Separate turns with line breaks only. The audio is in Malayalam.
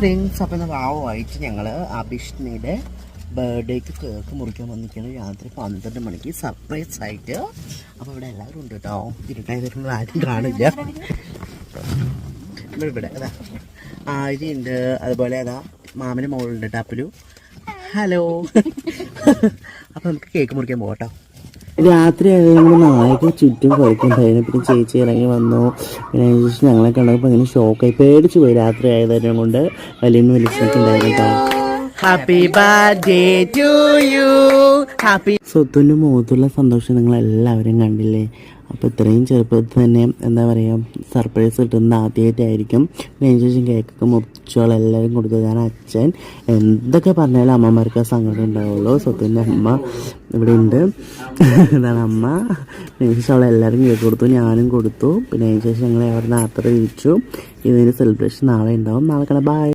ഫ്രണ്ട്സ്, അപ്പം വാവായിട്ട് ഞങ്ങൾ അഭിഷ്ണിയുടെ ബർത്ത്ഡേക്ക് കേക്ക് മുറിക്കാൻ വന്നിരിക്കുകയാണ് രാത്രി 12 മണിക്ക് സർപ്രൈസ് ആയിട്ട്. അപ്പോൾ ഇവിടെ എല്ലാവരും ഉണ്ട് കേട്ടോ. ഇരുട്ടായി വരുമ്പോൾ ആരും കാണില്ല. ഇവിടെ അതാ ആര്യയുണ്ട്, അതുപോലെ അതാ മാമന് മോളുണ്ട് ടാപ്പലു. ഹലോ. അപ്പം നമുക്ക് കേക്ക് മുറിക്കാൻ പോകട്ടോ. രാത്രി ആയതുകൊണ്ട് നാളേക്ക് ചുറ്റും കുഴക്കുന്നുണ്ടായിരുന്നു. പിന്നെ ചേച്ചി ഇറങ്ങി വന്നു. പിന്നെ അതിനുശേഷം ഞങ്ങളെ കണ്ടപ്പോൾ ഇങ്ങനെ ഷോക്കായി പേടിച്ചു പോയി. രാത്രി ആയതും കൊണ്ട് വലിയ വിളിച്ചിട്ടുണ്ടായിരുന്നു കേട്ടോ. Happy birthday to you. Happy. സ്വത്തുൻ്റെ മുഖത്തുള്ള സന്തോഷം നിങ്ങൾ എല്ലാവരും കണ്ടില്ലേ. അപ്പോൾ ഇത്രയും ചെറുപ്പത്തിൽ തന്നെ എന്താ പറയുക, സർപ്രൈസ് കിട്ടുന്നത് ആദ്യമായിട്ടായിരിക്കും. അതിന് ശേഷം കേക്കൊക്കെ മുറിച്ചോളെല്ലാവരും കൊടുത്തു. ഞാൻ അച്ഛൻ എന്തൊക്കെ പറഞ്ഞാലും അമ്മമാർക്ക് ആ സങ്കടം ഉണ്ടാവുള്ളൂ. സ്വത്തിൻ്റെ അമ്മ ഇവിടെ ഉണ്ട്. ഇതാണ് അമ്മ. അതിന് ശേഷം അവളെല്ലാവരും കേക്ക് കൊടുത്തു, ഞാനും കൊടുത്തു. പിന്നെ അതിന് ശേഷം ഞങ്ങൾ അവിടെ നിന്ന് യാത്ര തിരിച്ചു. ഇതിന് സെലിബ്രേഷൻ നാളെ ഉണ്ടാവും. നാളെ കാണാം. ബൈ.